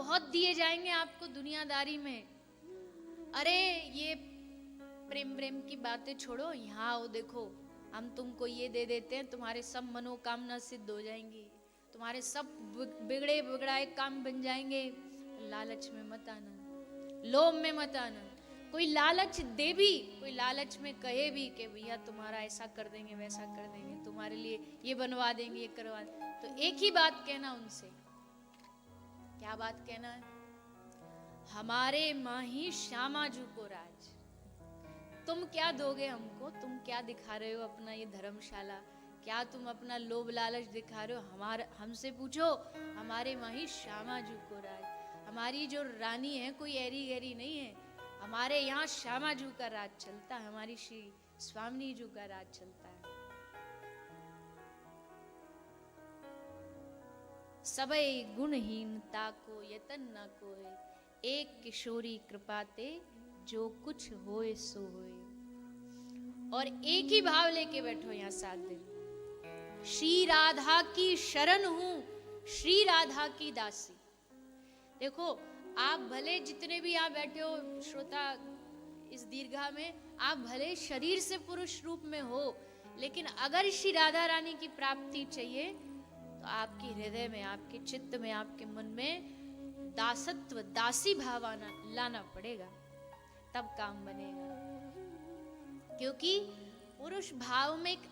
बहुत दिए जाएंगे आपको दुनियादारी में। अरे ये प्रेम प्रेम की बातें छोड़ो, यहाँ आओ, देखो हम तुमको ये दे देते हैं, तुम्हारे सब मनोकामना सिद्ध हो जाएंगी, तुम्हारे सब बिगड़े बिगड़ाए काम बन जाएंगे। लालच में मत आना, लोभ में मत आना। कोई लालच दे भी, कोई लालच में कहे भी कि भैया तुम्हारा ऐसा कर देंगे, वैसा कर देंगे, तुम्हारे लिए ये बनवा देंगे, ये करवा देंगे, तो एक ही बात कहना उनसे। क्या बात कहना है? हमारे माही श्यामाजू को राज, तुम क्या दोगे हमको? तुम क्या दिखा रहे हो अपना ये धर्मशाला? क्या तुम अपना लोभ लालच दिखा रहे हो? हमारे हमसे पूछो, हमारे माही श्यामाजू को राज। हमारी जो रानी है कोई ऐरी गैरी नहीं है, हमारे यहाँ श्यामाजू का राज चलता है, हमारी श्री स्वामिनी जू का राज चलता है। सबे गुणहीनता को यतन न कोय, एक किशोरी कृपाते जो कुछ होए सो होए। और एक ही भाव लेके बैठो यहाँ 7 दिन। श्री राधा की शरण हूं, श्री राधा की दासी। देखो आप भले जितने भी यहाँ बैठे हो श्रोता इस दीर्घा में, आप भले शरीर से पुरुष रूप में हो, लेकिन अगर श्री राधा रानी की प्राप्ति चाहिए तो आपके हृदय में, आपके चित्त में, आपके मन में दासत्व, दासी भाव लाना पड़ेगा, तब काम बनेगा। क्योंकि पुरुष भाव में एक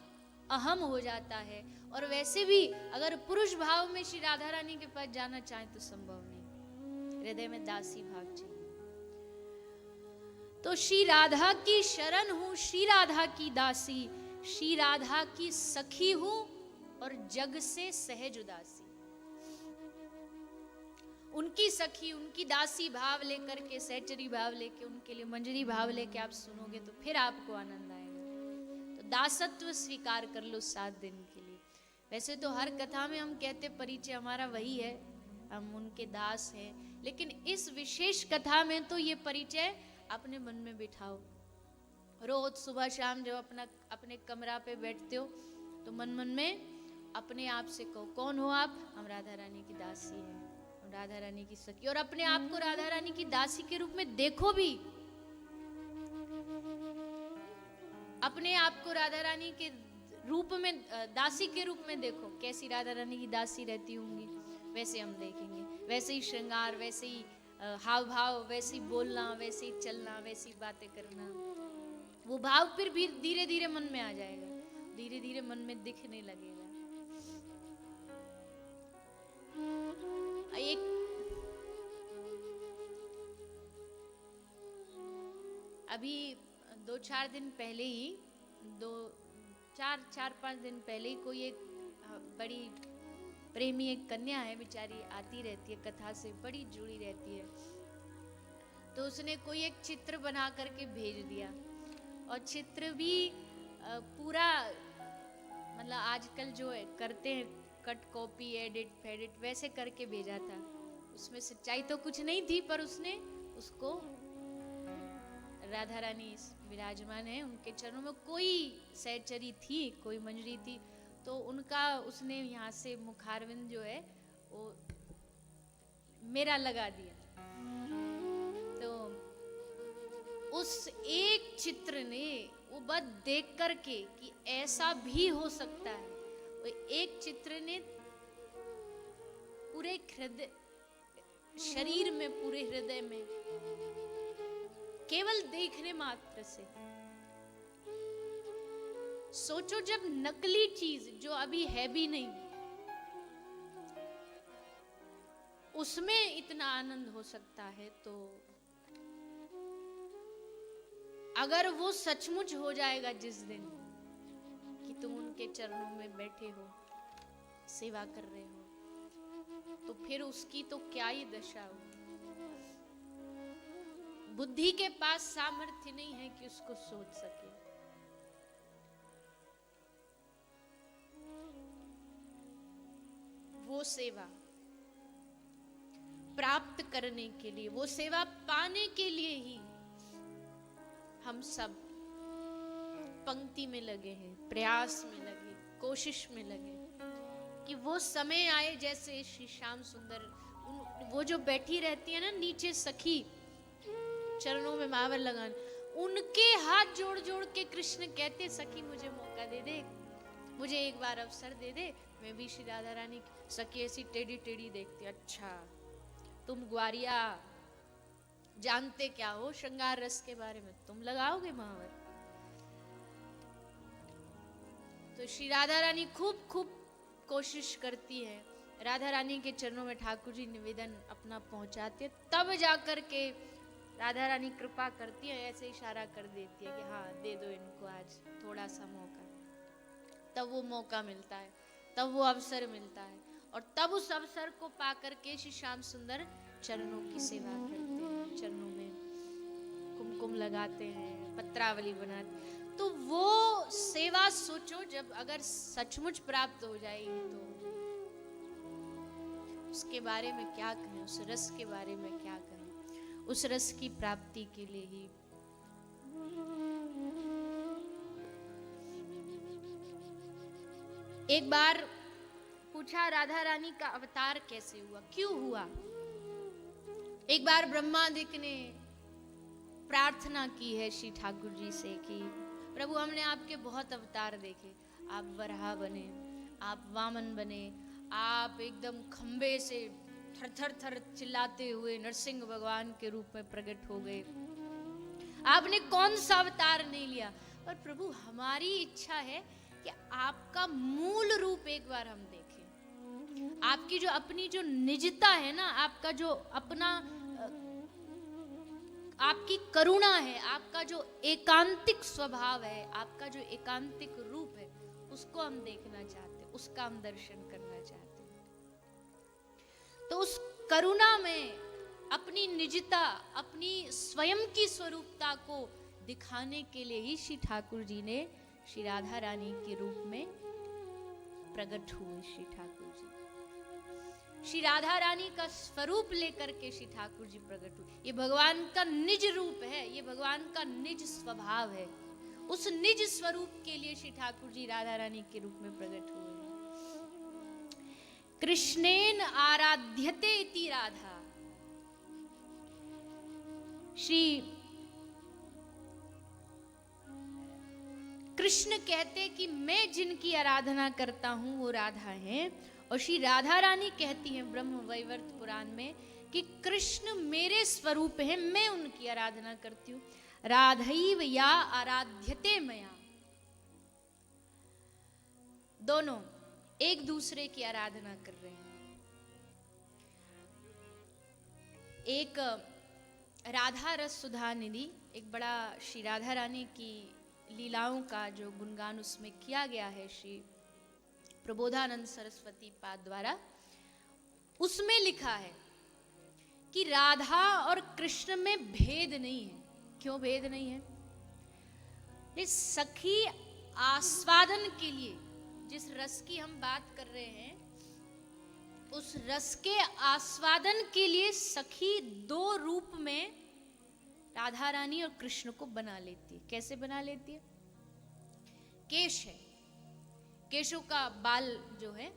अहम हो जाता है, और वैसे भी अगर पुरुष भाव में श्री राधा रानी के पास जाना चाहे तो संभव नहीं, हृदय में दासी भाव चाहिए। तो श्री राधा की शरण हूं, श्री राधा की दासी, श्री राधा की सखी हूं और जग से सहज उदासी। उनकी सखी, उनकी दासी भाव लेकर के, सहचरी भाव लेके, उनके लिए मंजरी भाव लेके आप सुनोगे तो फिर आपको आनंद आएगा। तो दासत्व स्वीकार कर लो 7 दिन के लिए। वैसे तो हर कथा में हम कहते परिचय हमारा वही है, हम उनके दास हैं, लेकिन इस विशेष कथा में तो ये परिचय अपने मन में बिठाओ। रोज सुबह शाम जब अपने कमरा पे बैठते हो तो मन मन में अपने आप से कहो, कौन हो आप? हम राधा रानी की दासी हैं, हम राधा रानी की सखी। और अपने आप को राधा रानी की दासी के रूप में देखो भी, अपने आप को राधा रानी के रूप में, दासी के रूप में देखो। कैसी राधा रानी की दासी रहती होंगी वैसे हम देखेंगे, वैसे ही श्रृंगार, वैसे ही हाव भाव, वैसे ही बोलना, वैसे ही चलना, वैसी बातें करना। वो भाव फिर भी धीरे धीरे मन में आ जाएगा, धीरे धीरे मन में दिखने लगेगा। एक अभी 2-4 दिन पहले ही, 4-5 दिन पहले ही कोई एक बड़ी प्रेमी एक कन्या है, बेचारी आती रहती है कथा से, बड़ी जुड़ी रहती है। तो उसने कोई एक चित्र बना करके भेज दिया, और चित्र भी पूरा, मतलब आजकल जो है करते हैं कट कॉपी एडिट फेडिट, वैसे करके भेजा था। उसमें सच्चाई तो कुछ नहीं थी, पर उसने उसको, राधा रानी विराजमान है, उनके चरणों में कोई सहचरी थी, कोई मंजरी थी, तो उनका उसने यहाँ से मुखारविंद जो है वो मेरा लगा दिया। तो उस एक चित्र ने वो बात देख करके कि ऐसा भी हो सकता है, वो एक चित्र ने पूरे हृदय, शरीर में, पूरे हृदय में, केवल देखने मात्र से, सोचो जब नकली चीज जो अभी है भी नहीं, उसमें इतना आनंद हो सकता है, तो अगर वो सचमुच हो जाएगा जिस दिन कि तुम उनके चरणों में बैठे हो, सेवा कर रहे हो, तो फिर उसकी तो क्या ही दशा हो। बुद्धि के पास सामर्थ्य नहीं है कि उसको सोच सके। वो सेवा प्राप्त करने के लिए, वो सेवा पाने के लिए ही हम सब पंक्ति में लगे हैं, प्रयास में लगे, कोशिश में लगे कि वो समय आए जैसे श्री श्याम सुंदर वो जो बैठी रहती है ना नीचे सखी, चरणों में मावर लगाने, उनके हाथ जोड़ जोड़ के कृष्ण कहते सखी मुझे मौका दे दे, मुझे एक बार अवसर दे दे। मैं भी श्री राधा रानी सखी ऐसी टेढ़ी टेढ़ी देखती, अच्छा तुम ग्वारिया जानते क्या हो श्रृंगार रस के बारे में, तुम लगाओगे महावर। तो श्री राधा रानी खूब खूब कोशिश करती है, राधा रानी के चरणों में ठाकुर जी निवेदन अपना पहुंचाते, तब जाकर के राधा रानी कृपा करती है, ऐसे इशारा कर देती है कि हाँ दे दो इनको आज थोड़ा सा मौका। तब वो मौका मिलता है, तब वो अवसर मिलता है, और तब उस अवसर को पाकर के श्री श्याम सुंदर चरणों की सेवा करते हैं, चरणों में कुमकुम लगाते हैं, पत्रावली बनाते। तो वो सेवा सोचो, जब अगर सचमुच प्राप्त हो जाएगी तो उसके बारे में क्या कहें, उस रस के बारे में क्या कहें। उस रस की प्राप्ति के लिए ही एक बार पूछा राधा रानी का अवतार कैसे हुआ, क्यों हुआ। एक बार ब्रह्मादिक ने प्रार्थना की है श्री ठाकुर जी से कि प्रभु हमने आपके बहुत अवतार देखे, आप वराह बने, आप वामन बने, आप एकदम खंबे से थर थर थर चिल्लाते हुए नरसिंह भगवान के रूप में प्रकट हो गए, आपने कौन सा अवतार नहीं लिया। पर प्रभु हमारी इच्छा है कि आपका मूल रूप एक बार हम देखें, आपकी जो अपनी जो निजता है ना, आपका जो अपना आपकी करुणा है, आपका जो एकांतिक स्वभाव है, आपका जो एकांतिक रूप है, उसको हम देखना चाहते हैं, उसका हम दर्शन करना चाहते हैं। तो उस करुणा में अपनी निजता, अपनी स्वयं की स्वरूपता को दिखाने के लिए ही श्री ठाकुर जी ने श्री राधा रानी के रूप में प्रकट हुए। श्री ठाकुर जी श्री राधा रानी का स्वरूप लेकर के श्री ठाकुर जी प्रकट हुए। ये भगवान का निज रूप है, ये भगवान का निज स्वभाव है। उस निज स्वरूप के लिए श्री ठाकुर जी राधा रानी के रूप में प्रकट हुए। कृष्णेन आराध्यते इति राधा। श्री कृष्ण कहते कि मैं जिनकी आराधना करता हूं वो राधा हैं, और श्री राधा रानी कहती हैं ब्रह्म वैवर्त पुराण में कि कृष्ण मेरे स्वरूप हैं, मैं उनकी आराधना करती हूं। राधैव या आराध्यते मया। दोनों एक दूसरे की आराधना कर रहे हैं। एक राधा रस सुधा निधि, एक बड़ा श्री राधा रानी की लीलाओं का जो गुणगान उसमें किया गया है श्री प्रबोधानंद सरस्वती पाद द्वारा, उसमें लिखा है कि राधा और कृष्ण में भेद नहीं है। क्यों भेद नहीं है? इस सखी आस्वादन के लिए जिस रस की हम बात कर रहे हैं, उस रस के आस्वादन के लिए सखी दो रूप में राधा रानी और कृष्ण को बना लेती है। कैसे बना लेती है? केश है, केशों का बाल जो है,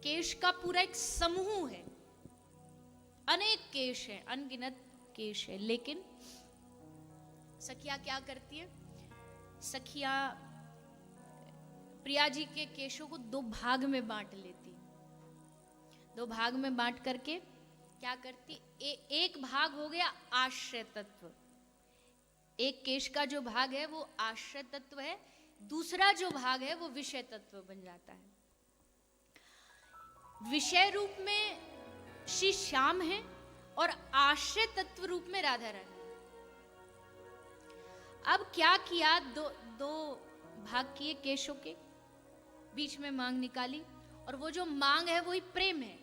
केश का पूरा एक समूह है, अनेक केश है, अनगिनत केश है। लेकिन सखिया क्या करती है? सखिया प्रिया जी के केशों को दो भाग में बांट लेती। दो भाग में बांट करके क्या करती? एक भाग हो गया आश्रय तत्व, एक केश का जो भाग है वो आश्रय तत्व है, दूसरा जो भाग है वो विषय तत्व बन जाता है। विषय रूप में श्री श्याम है और आश्रय तत्व रूप में राधा रानी। अब क्या किया? दो भाग किए केशों के, बीच में मांग निकाली, और वो जो मांग है वही प्रेम है।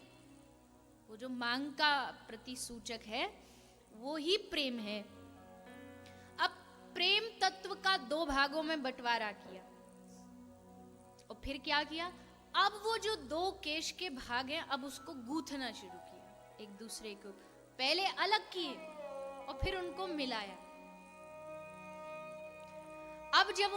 वो जो मांग का प्रति सूचक है वो ही प्रेम है। अब प्रेम तत्व का दो भागों में बंटवारा किया, और फिर क्या किया? अब वो जो दो केश के भाग हैं, अब उसको गूंथना शुरू किया, एक दूसरे को पहले अलग किए और फिर उनको मिलाया। अब जब